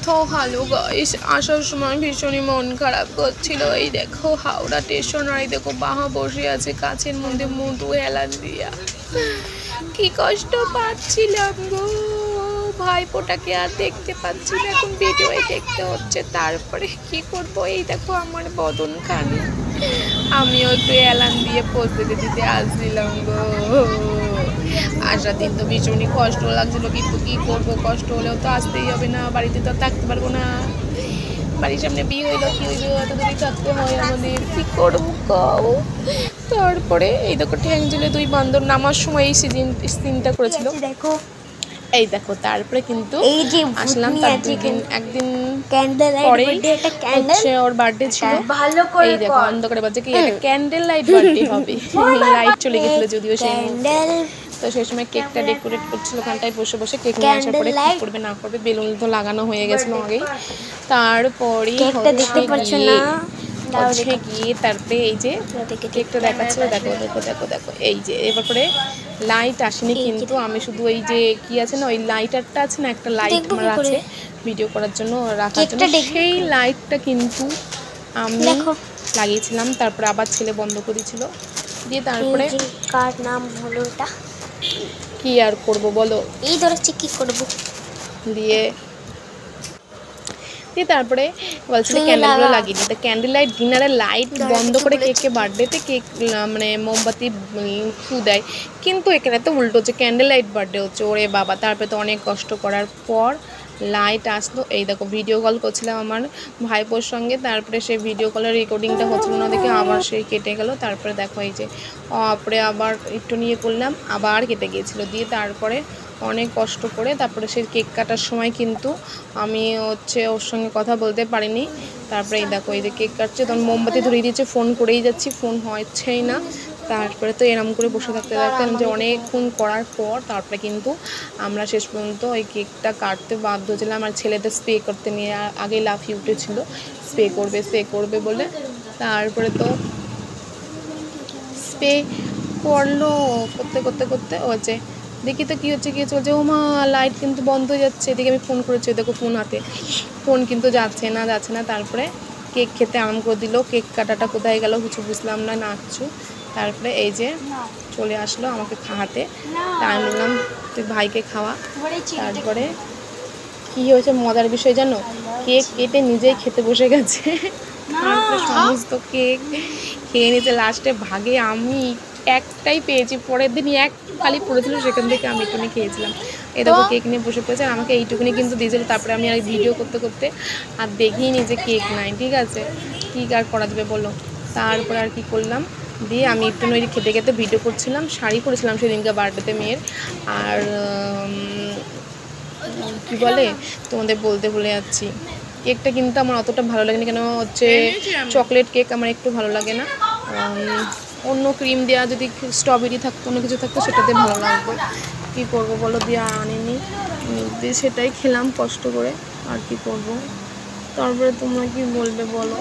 তো hello guys, আসার সময় ভীষণই মন খারাপ করছিল। এই দেখো হাওড়া স্টেশন, আর এই দেখো বাহা বসে আছে কাছের মধ্যে মুটু হেলান দিয়া। কি কষ্ট পাচ্ছিলাম গো, ভাইপোটাকে আর দেখতে পাচ্ছি না, এখন ভিডিওই দেখতে হচ্ছে। তারপরে কি করবো, এই দেখো আমার বদন খানি, আমিও একটু এলান দিয়ে পোজ দিতে আসছিলাম গো। আসার দিন তো ভীষণই কষ্ট লাগছিল, কিন্তু কি করবো, কষ্ট হলেও তো আসতেই হবে না, বাড়িতে তো থাকতে পারবো না। বাড়ির সামনে বিয়ে হইলো, কি হইলো, এত দূরে থাকতে হয় আমাদের, কি করবো কও। তারপরে এই দেখো ঠ্যাংজুলে দুই বান্দর নামার সময় এই সিনটা করেছিল, দেখো এই দেখো। তারপরে কিন্তু আসলাম তার একদিন পরে হচ্ছে ওর বার্থডে ছিল। এই দেখো অন্ধকারে বাজে কি একটা ক্যান্ডেল লাইট বার্থডে হবে, লাইট চলে গেছিল যদিও সেই তো সেই সময় কেকটা ডেকোরেট করছিল ওখানটায় বসে বসে। কেক নিয়ে আসার পরে কি করবে না করবে, বেলুন তো লাগানো হয়ে গেছিল আগেই। তারপরে হচ্ছে গিয়ে তারপরে এই যে কেকটা দেখাচ্ছিল, দেখো দেখো দেখো দেখো এই যে। এবার পরে লাইট আসেনি, কিন্তু আমি শুধু ওই যে কি আছে না, ওই লাইটারটা আছে না, একটা লাইট আমার আছে ভিডিও করার জন্য রাখার জন্য, সেই লাইটটা কিন্তু আমি লাগিয়েছিলাম। তারপরে আবার ছেলে বন্ধ করেছিল দিয়ে। তারপরে কার নাম হলো এটা, কি আর করব বলো, এই ধরেছি কি করব দিয়ে তারপরে বলছিল ক্যান্ডেলগুলো লাগিয়ে দিতে। ক্যান্ডেল লাইট ডিনারের লাইট বন্ধ করে কেকে বার্থডেতে কেক মানে মোমবাতি ফু দেয়, কিন্তু এখানে তো উল্টো হচ্ছে, ক্যান্ডেল লাইট বার্থডে হচ্ছে। ওরে বাবা, তারপরে তো অনেক কষ্ট করার পর লাইট আসলো। এই দেখো ভিডিও কল করছিলাম আমার ভাইপোর সঙ্গে, তারপরে সেই ভিডিও কলের রেকর্ডিংটা হচ্ছিল না দেখে আবার সেই কেটে গেল। তারপরে দেখো এই যে তারপরে আবার একটু নিয়ে করলাম, আবার কেটে গিয়েছিলো। দিয়ে তারপরে অনেক কষ্ট করে তারপরে সেই কেক কাটার সময় কিন্তু আমি হচ্ছে ওর সঙ্গে কথা বলতে পারিনি। তারপরে এই দেখো এই যে কেক কাটছে, তখন মোমবাতি ধরিয়ে দিয়েছে, ফোন করেই যাচ্ছি, ফোন হচ্ছেই না। তারপরে তো এরম করে বসে থাকতে যে অনেকক্ষণ করার পর তারপরে কিন্তু আমরা শেষ পর্যন্ত ওই কেকটা কাটতে বাধ্য ছিলাম। আর ছেলেদের স্প্রে করতে নিয়ে আগে লাফিয়ে উঠেছিল, স্প্রে করবে বলে। তারপরে তো স্প্রে করলো, করতে হচ্ছে। দেখি তো কী হচ্ছে চলছে, ও মা লাইট কিন্তু বন্ধ হয়ে যাচ্ছে। এদিকে আমি ফোন করেছি, দেখো ফোন হাতে, ফোন কিন্তু যাচ্ছে না। তারপরে কেক খেতে আরাম করে দিল, কেক কাটাটা কোথায় গেল কিছু বুঝলাম না, নাচছু। তারপরে এই যে চলে আসলো আমাকে খাওয়াতে, তাই আমি বললাম তুই ভাইকে খাওয়া। তারপরে কি হয়েছে মজার বিষয় জানো, কেক কেটে নিজেই খেতে বসে গেছে। তারপরে সমস্ত কেক খেয়ে নিতে, লাস্টে ভাগে আমি একটাই পেয়েছি, পরের দিনই এক খালি পড়েছিল, সেখান থেকে আমি একটুখানি খেয়েছিলাম। এই দেখো কেক নিয়ে বসে পড়েছে, আর আমাকে এইটুকুনি কিন্তু দিয়েছিল। তারপরে আমি আর ভিডিও করতে আর দেখিনি যে কেক নাই, ঠিক আছে কী আর করা যাবে বলো। তারপরে আর কি করলাম, দিয়ে আমি একটু ওই খেতে ভিডিও করছিলাম, শাড়ি পরেছিলাম সেদিনকে বার্থডেতে মেয়ের। আর কি বলে তোমাদের বলতে ভুলে যাচ্ছি, কেকটা কিন্তু আমার অতটা ভালো লাগেনি, কেন হচ্ছে চকলেট কেক আমার একটু ভালো লাগে না। অন্য ক্রিম দেওয়া যদি স্ট্রবেরি থাকতো, অন্য কিছু থাকতো সেটাতে ভালো লাগতো। কী করবো বলো, দিয়ে আনিনি, দিয়ে সেটাই খেলাম কষ্ট করে, আর কি করব। তারপরে তোমরা কি বলবে বলো।